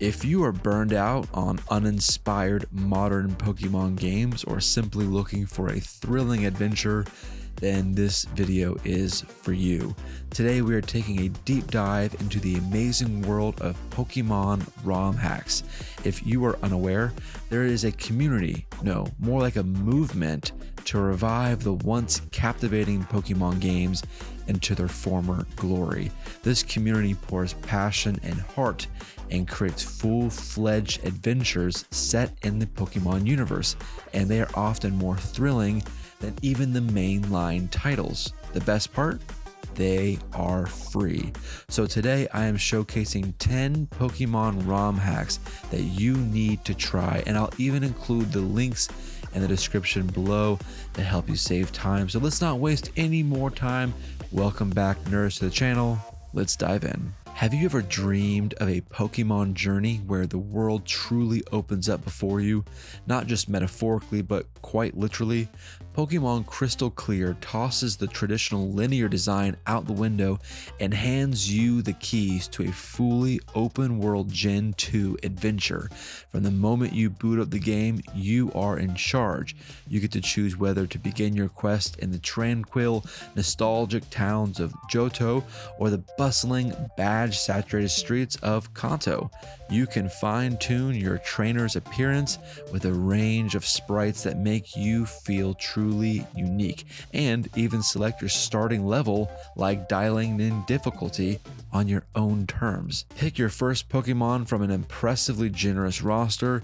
If you are burned out on uninspired modern Pokemon games or simply looking for a thrilling adventure, then this video is for you. Today we are taking a deep dive into the amazing world of Pokemon Rom Hacks. If you are unaware, there is a community, no, more like a movement, to revive the once captivating Pokemon games into their former glory. This community pours passion and heart and creates full-fledged adventures set in the Pokemon universe, and they are often more thrilling than even the mainline titles. The best part? They are free. So today I am showcasing 10 Pokemon ROM hacks that you need to try, and I'll even include the links in the description below to help you save time. So let's not waste any more time. Welcome back, nerds, to the channel. Let's dive in. Have you ever dreamed of a Pokemon journey where the world truly opens up before you? Not just metaphorically, but quite literally. Pokemon Crystal Clear tosses the traditional linear design out the window and hands you the keys to a fully open world Gen 2 adventure. From the moment you boot up the game, you are in charge. You get to choose whether to begin your quest in the tranquil, nostalgic towns of Johto or the bustling, badge-saturated streets of Kanto. You can fine-tune your trainer's appearance with a range of sprites that make you feel truly unique, and even select your starting level, like dialing in difficulty, on your own terms. Pick your first Pokemon from an impressively generous roster.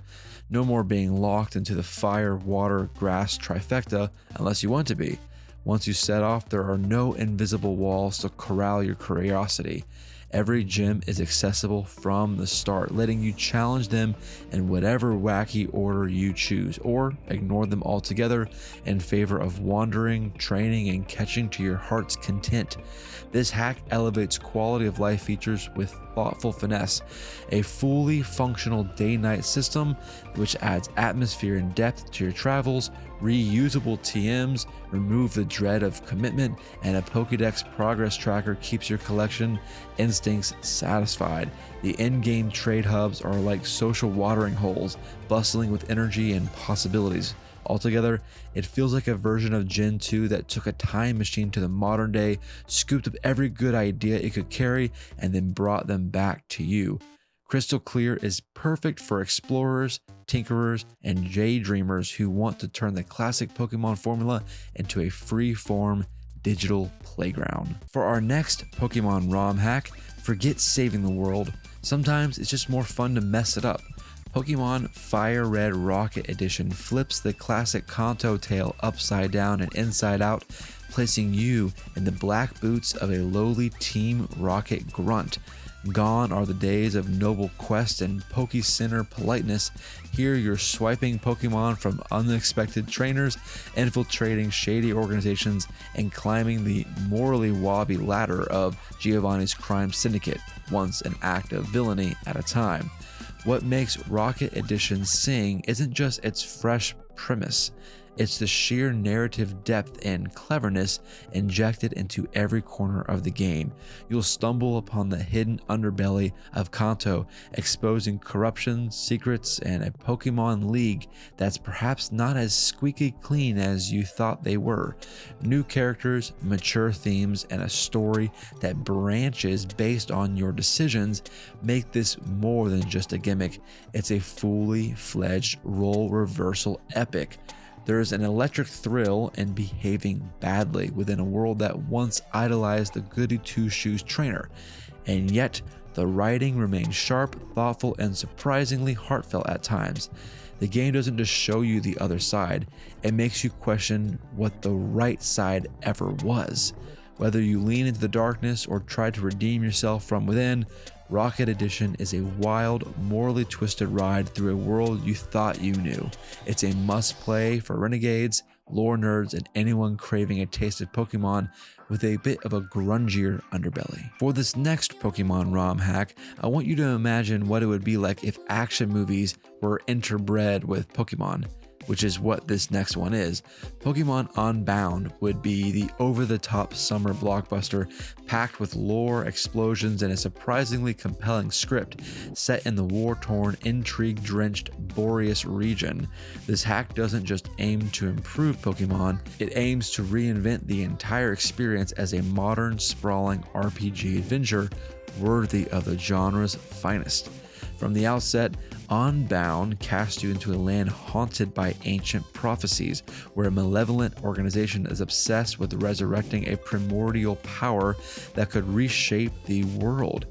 No more being locked into the fire, water, grass trifecta unless you want to be. Once you set off, there are no invisible walls to corral your curiosity. Every gym is accessible from the start, letting you challenge them in whatever wacky order you choose, or ignore them altogether in favor of wandering, training, and catching to your heart's content. This hack elevates quality of life features with thoughtful finesse, a fully functional day-night system which adds atmosphere and depth to your travels, reusable TMs, remove the dread of commitment, and a Pokédex progress tracker keeps your collection instincts satisfied. The in-game trade hubs are like social watering holes, bustling with energy and possibilities. Altogether, it feels like a version of Gen 2 that took a time machine to the modern day, scooped up every good idea it could carry, and then brought them back to you. Crystal Clear is perfect for explorers, tinkerers, and daydreamers who want to turn the classic Pokemon formula into a free-form digital playground. For our next Pokemon ROM hack, forget saving the world. Sometimes it's just more fun to mess it up. Pokemon Fire Red Rocket Edition flips the classic Kanto tale upside down and inside out, placing you in the black boots of a lowly Team Rocket grunt. Gone are the days of noble quest and Poke Center politeness. Here you're swiping Pokemon from unexpected trainers, infiltrating shady organizations, and climbing the morally wobbly ladder of Giovanni's crime syndicate, once an act of villainy at a time. What makes Rocket Edition sing isn't just its fresh premise, it's the sheer narrative depth and cleverness injected into every corner of the game. You'll stumble upon the hidden underbelly of Kanto, exposing corruption, secrets, and a Pokemon League that's perhaps not as squeaky clean as you thought they were. New characters, mature themes, and a story that branches based on your decisions make this more than just a gimmick. It's a fully fledged role reversal epic. There is an electric thrill in behaving badly within a world that once idolized the goody two-shoes trainer, and yet the writing remains sharp, thoughtful, and surprisingly heartfelt at times. The game doesn't just show you the other side, it makes you question what the right side ever was. Whether you lean into the darkness or try to redeem yourself from within, Rocket Edition is a wild, morally twisted ride through a world you thought you knew. It's a must-play for renegades, lore nerds, and anyone craving a taste of Pokemon with a bit of a grungier underbelly. For this next Pokemon ROM hack, I want you to imagine what it would be like if action movies were interbred with Pokemon. which is what this next one is. Pokemon Unbound would be the over-the-top summer blockbuster packed with lore, explosions, and a surprisingly compelling script set in the war-torn, intrigue-drenched Boreas region. This hack doesn't just aim to improve Pokemon, it aims to reinvent the entire experience as a modern, sprawling RPG adventure worthy of the genre's finest. From the outset, Unbound casts you into a land haunted by ancient prophecies, where a malevolent organization is obsessed with resurrecting a primordial power that could reshape the world.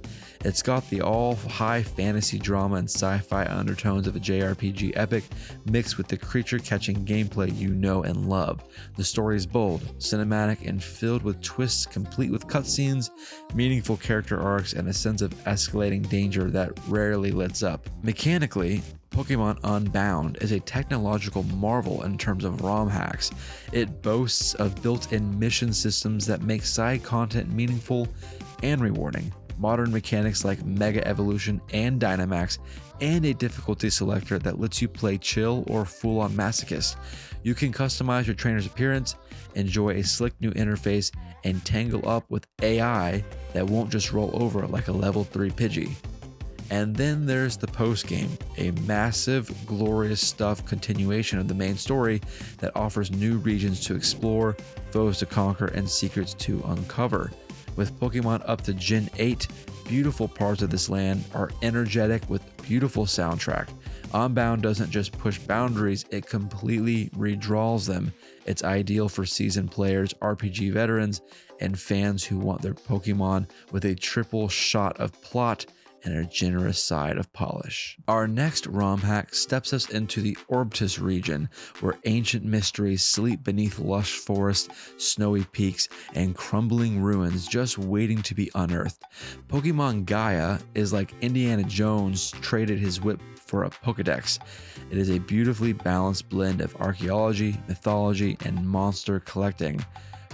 It's got the all-high fantasy drama and sci-fi undertones of a JRPG epic, mixed with the creature-catching gameplay you know and love. The story is bold, cinematic, and filled with twists, complete with cutscenes, meaningful character arcs, and a sense of escalating danger that rarely lets up. Mechanically, Pokemon Unbound is a technological marvel in terms of ROM hacks. It boasts of built-in mission systems that make side content meaningful and rewarding, modern mechanics like Mega Evolution and Dynamax, and a difficulty selector that lets you play chill or full-on masochist. You can customize your trainer's appearance, enjoy a slick new interface, and tangle up with AI that won't just roll over like a level 3 Pidgey. And then there's the post-game, a massive, glorious stuff continuation of the main story that offers new regions to explore, foes to conquer, and secrets to uncover. With Pokemon up to Gen 8, beautiful parts of this land are energetic with beautiful soundtrack. Unbound doesn't just push boundaries, it completely redraws them. It's ideal for seasoned players, RPG veterans, and fans who want their Pokemon with a triple shot of plot and a generous side of polish. Our next ROM hack steps us into the Orbtus region, where ancient mysteries sleep beneath lush forests, snowy peaks, and crumbling ruins just waiting to be unearthed. Pokemon Gaia is like Indiana Jones traded his whip for a Pokedex. It is a beautifully balanced blend of archaeology, mythology, and monster collecting.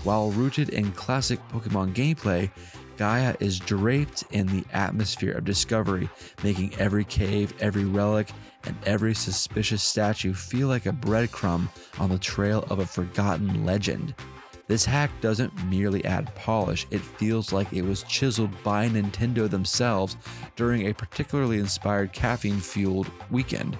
While rooted in classic Pokemon gameplay, Gaia is draped in the atmosphere of discovery, making every cave, every relic, and every suspicious statue feel like a breadcrumb on the trail of a forgotten legend. This hack doesn't merely add polish, it feels like it was chiseled by Nintendo themselves during a particularly inspired caffeine-fueled weekend.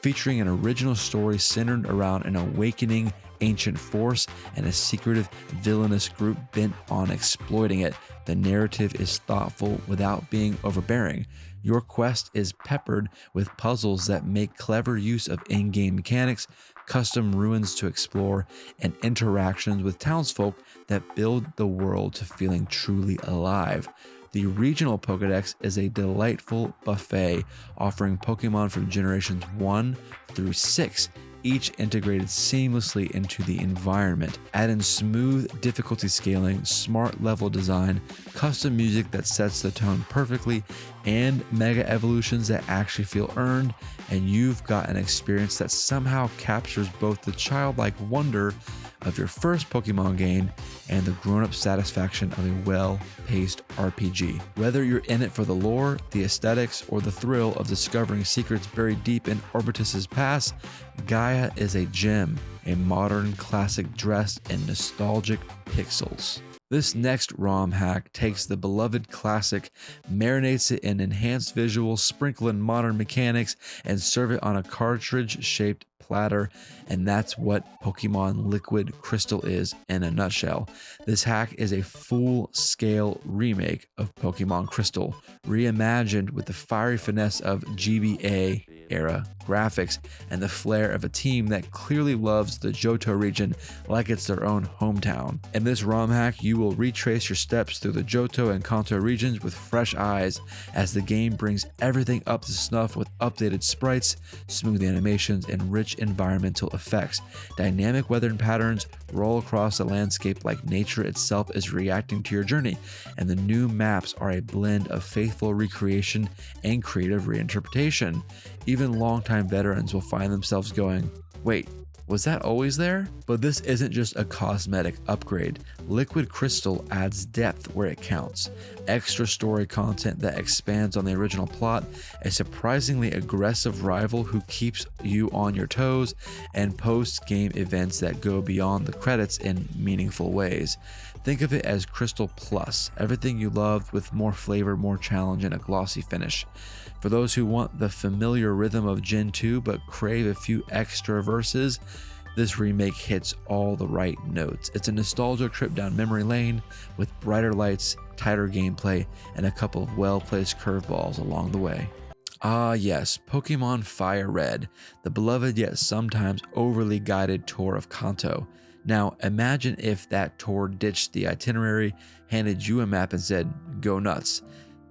Featuring an original story centered around an awakening ancient force and a secretive villainous group bent on exploiting it, the narrative is thoughtful without being overbearing. Your quest is peppered with puzzles that make clever use of in-game mechanics, custom ruins to explore, and interactions with townsfolk that build the world to feeling truly alive. The regional Pokedex is a delightful buffet, offering Pokemon from generations 1 through 6, each integrated seamlessly into the environment. Add in smooth difficulty scaling, smart level design, custom music that sets the tone perfectly, and mega evolutions that actually feel earned, and you've got an experience that somehow captures both the childlike wonder of your first Pokemon game and the grown-up satisfaction of a well-paced RPG. Whether you're in it for the lore, the aesthetics, or the thrill of discovering secrets buried deep in Orbitus's past, Gaia is a gem, a modern classic dressed in nostalgic pixels. This next ROM hack takes the beloved classic, marinates it in enhanced visuals, sprinkle in modern mechanics, and serve it on a cartridge-shaped platter, and that's what Pokemon Liquid Crystal is in a nutshell. This hack is a full-scale remake of Pokemon Crystal, reimagined with the fiery finesse of GBA era graphics and the flair of a team that clearly loves the Johto region like it's their own hometown. In this ROM hack, you will retrace your steps through the Johto and Kanto regions with fresh eyes as the game brings everything up to snuff with updated sprites, smooth animations, and rich environmental effects. Dynamic weather patterns roll across the landscape like nature itself is reacting to your journey, and the new maps are a blend of faithful recreation and creative reinterpretation. Even longtime veterans will find themselves going, "Wait, Was that always there? But this isn't just a cosmetic upgrade. Liquid Crystal adds depth where it counts. Extra story content that expands on the original plot, a surprisingly aggressive rival who keeps you on your toes, and post-game events that go beyond the credits in meaningful ways. Think of it as Crystal Plus, everything you loved with more flavor, more challenge, and a glossy finish. For those who want the familiar rhythm of Gen 2 but crave a few extra verses, this remake hits all the right notes. It's a nostalgia trip down memory lane with brighter lights, tighter gameplay, and a couple of well-placed curveballs along the way. Ah yes, Pokemon Fire Red, the beloved yet sometimes overly guided tour of Kanto. Now imagine if that tour ditched the itinerary, handed you a map and said, go nuts.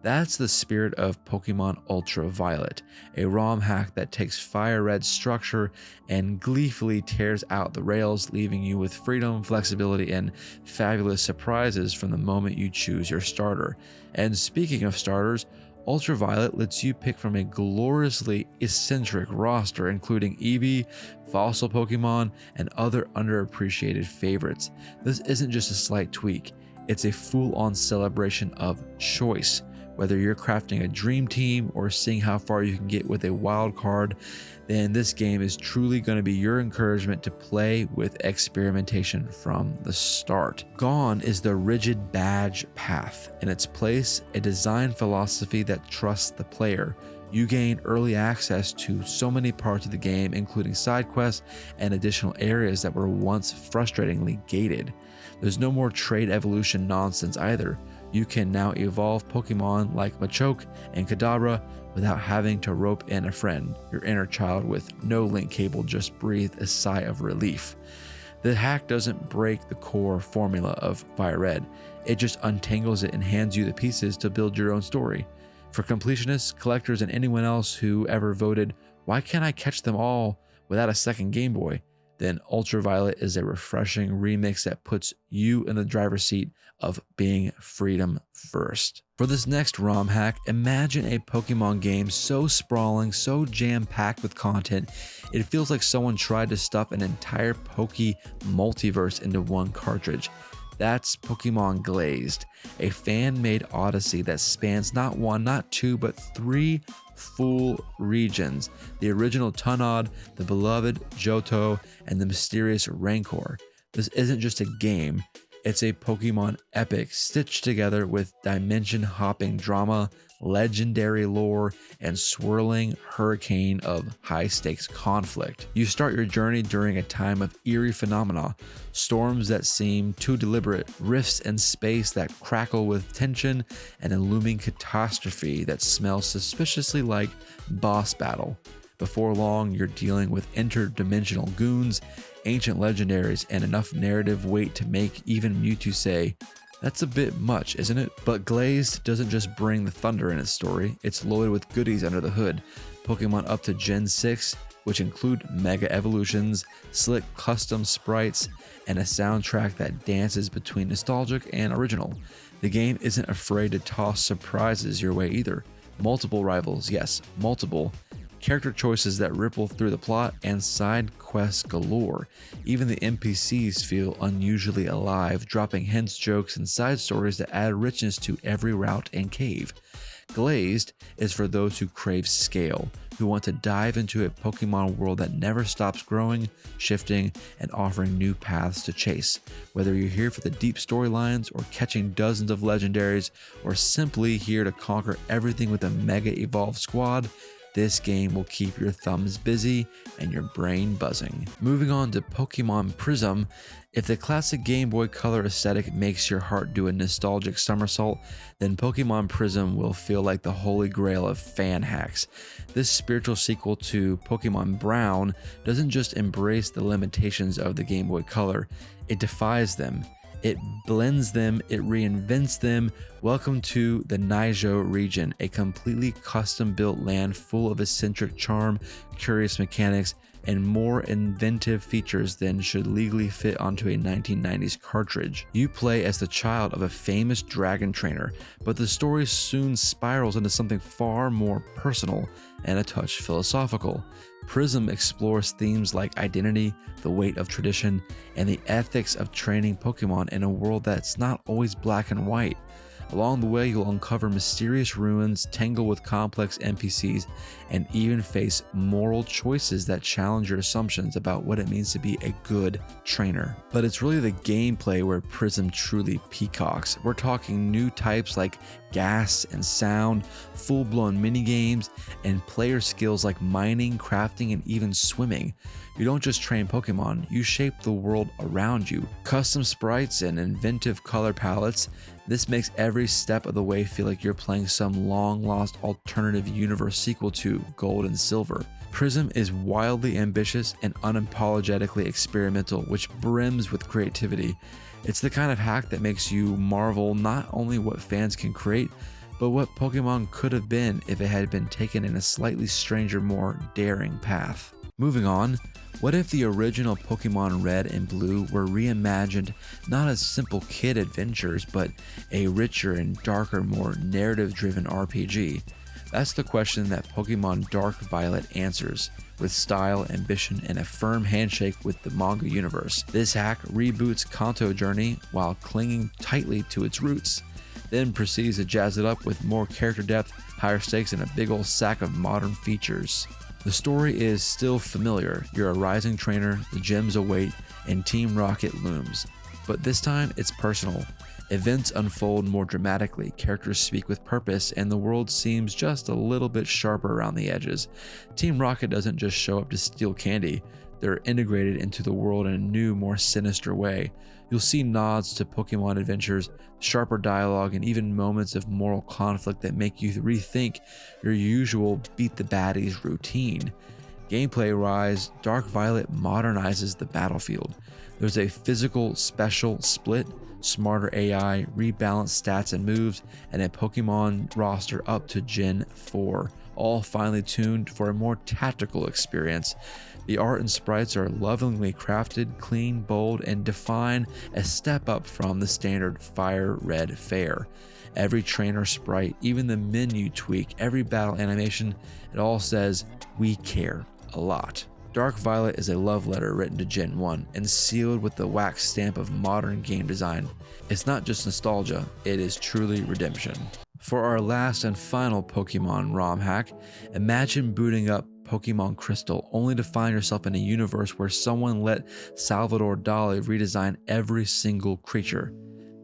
That's the spirit of Pokemon Ultraviolet, a ROM hack that takes Fire Red's structure and gleefully tears out the rails, leaving you with freedom, flexibility, and fabulous surprises from the moment you choose your starter. And speaking of starters, Ultraviolet lets you pick from a gloriously eccentric roster, including Eevee, fossil Pokemon, and other underappreciated favorites. This isn't just a slight tweak, it's a full-on celebration of choice. Whether you're crafting a dream team or seeing how far you can get with a wild card, then this game is truly going to be your encouragement to play with experimentation from the start. Gone is the rigid badge path. In its place, a design philosophy that trusts the player. You gain early access to so many parts of the game, including side quests and additional areas that were once frustratingly gated. There's no more trade evolution nonsense either. You can now evolve Pokemon like Machoke and Kadabra without having to rope in a friend. Your inner child with no link cable just breathed a sigh of relief. The hack doesn't break the core formula of Fire Red. It just untangles it and hands you the pieces to build your own story. For completionists, collectors, and anyone else who ever voted, why can't I catch them all without a second Game Boy? Then Ultraviolet is a refreshing remix that puts you in the driver's seat of being freedom first. For this next ROM hack, imagine a Pokemon game so sprawling, so jam-packed with content, it feels like someone tried to stuff an entire Poke multiverse into one cartridge. That's Pokemon Glazed, a fan-made odyssey that spans not one, not two, but 3 full regions: the original Tunod, the beloved Johto, and the mysterious Rancor. This isn't just a game, it's a Pokemon epic stitched together with dimension-hopping drama, legendary lore, and swirling hurricane of high-stakes conflict. You start your journey during a time of eerie phenomena, storms that seem too deliberate, rifts in space that crackle with tension, and a looming catastrophe that smells suspiciously like boss battle. Before long, you're dealing with interdimensional goons, ancient legendaries, and enough narrative weight to make even Mewtwo say, "That's a bit much, isn't it?" But Glazed doesn't just bring the thunder in its story, it's loaded with goodies under the hood. Pokemon up to Gen 6, which include Mega Evolutions, slick custom sprites, and a soundtrack that dances between nostalgic and original. The game isn't afraid to toss surprises your way either. Multiple rivals, yes, multiple. Character choices that ripple through the plot, and side quests galore. Even the NPCs feel unusually alive, dropping hints, jokes, and side stories that add richness to every route and cave. Glazed is for those who crave scale, who want to dive into a Pokemon world that never stops growing, shifting, and offering new paths to chase. Whether you're here for the deep storylines, or catching dozens of legendaries, or simply here to conquer everything with a Mega Evolved squad, this game will keep your thumbs busy and your brain buzzing. Moving on to Pokemon Prism, if the classic Game Boy Color aesthetic makes your heart do a nostalgic somersault, then Pokemon Prism will feel like the holy grail of fan hacks. This spiritual sequel to Pokemon Brown doesn't just embrace the limitations of the Game Boy Color, it defies them. It blends them, it reinvents them. Welcome to the Naijo region, a completely custom-built land full of eccentric charm, curious mechanics, and more inventive features than should legally fit onto a 1990s cartridge. You play as the child of a famous dragon trainer, but the story soon spirals into something far more personal and a touch philosophical. Prism explores themes like identity, the weight of tradition, and the ethics of training Pokemon in a world that's not always black and white. Along the way, you'll uncover mysterious ruins, tangle with complex NPCs, and even face moral choices that challenge your assumptions about what it means to be a good trainer. But it's really the gameplay where Prism truly peacocks. We're talking new types like gas and sound, full-blown minigames, and player skills like mining, crafting, and even swimming. You don't just train Pokemon, you shape the world around you. Custom sprites and inventive color palettes. This makes every step of the way feel like you're playing some long-lost alternative universe sequel to Gold and Silver. Prism is wildly ambitious and unapologetically experimental, which brims with creativity. It's the kind of hack that makes you marvel not only what fans can create, but what Pokemon could have been if it had been taken in a slightly stranger, more daring path. Moving on, what if the original Pokemon Red and Blue were reimagined not as simple kid adventures, but a richer and darker, more narrative-driven RPG? That's the question that Pokemon Dark Violet answers, with style, ambition, and a firm handshake with the manga universe. This hack reboots Kanto Journey while clinging tightly to its roots, then proceeds to jazz it up with more character depth, higher stakes, and a big ol' sack of modern features. The story is still familiar. You're a rising trainer, the gems await, and Team Rocket looms. But this time, it's personal. Events unfold more dramatically, characters speak with purpose, and the world seems just a little bit sharper around the edges. Team Rocket doesn't just show up to steal candy. They're integrated into the world in a new, more sinister way. You'll see nods to Pokemon adventures, sharper dialogue, and even moments of moral conflict that make you rethink your usual beat the baddies routine. Gameplay-wise, Dark Violet modernizes the battlefield. There's a physical special split, smarter AI, rebalanced stats and moves, and a Pokemon roster up to Gen 4, all finely tuned for a more tactical experience. The art and sprites are lovingly crafted, clean, bold, and define a step up from the standard Fire Red fare. Every trainer sprite, even the menu tweak, every battle animation, it all says, "We care a lot." Dark Violet is a love letter written to Gen 1 and sealed with the wax stamp of modern game design. It's not just nostalgia, it is truly redemption. For our last and final Pokemon ROM hack, imagine booting up Pokemon Crystal only to find yourself in a universe where someone let Salvador Dali redesign every single creature.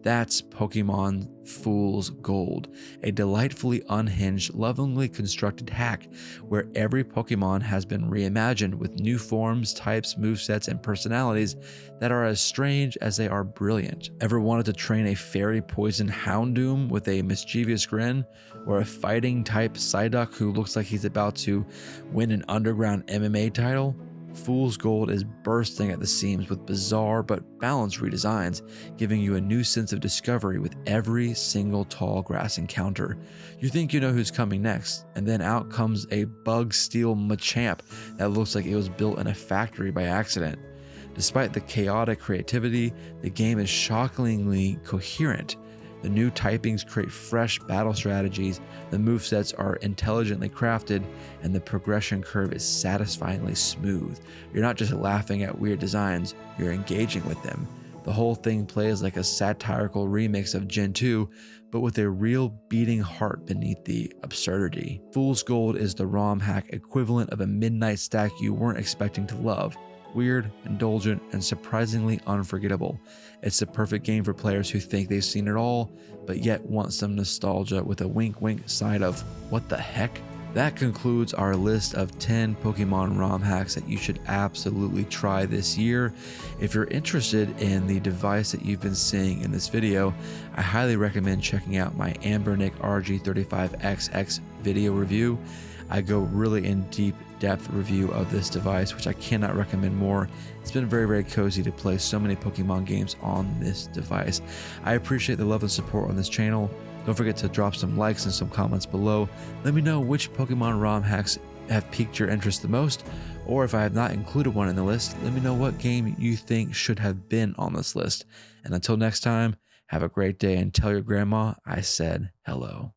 That's Pokemon Fool's Gold, a delightfully unhinged, lovingly constructed hack where every Pokemon has been reimagined with new forms, types, movesets, and personalities that are as strange as they are brilliant. Ever wanted to train a fairy poison Houndoom with a mischievous grin? Or a fighting type Psyduck who looks like he's about to win an underground MMA title? Fool's Gold is bursting at the seams with bizarre but balanced redesigns, giving you a new sense of discovery with every single tall grass encounter. You think you know who's coming next, and then out comes a bug steel Machamp that looks like it was built in a factory by accident. Despite the chaotic creativity, the game is shockingly coherent. The new typings create fresh battle strategies, the movesets are intelligently crafted, and the progression curve is satisfyingly smooth. You're not just laughing at weird designs, you're engaging with them. The whole thing plays like a satirical remix of Gen 2, but with a real beating heart beneath the absurdity. Fool's Gold is the ROM hack equivalent of a midnight stack you weren't expecting to love. Weird, indulgent, and surprisingly unforgettable. It's the perfect game for players who think they've seen it all, but yet want some nostalgia with a wink-wink side of, what the heck? That concludes our list of 10 Pokemon ROM hacks that you should absolutely try this year. If you're interested in the device that you've been seeing in this video, I highly recommend checking out my Ambernic RG35XX video review. I go really in deep depth review of this device, which I cannot recommend more. It's been very, very cozy to play so many Pokemon games on this device. I appreciate the love and support on this channel. Don't forget to drop some likes and some comments below. Let me know which Pokemon ROM hacks have piqued your interest the most, or if I have not included one in the list, let me know what game you think should have been on this list. And until next time, have a great day and tell your grandma I said hello.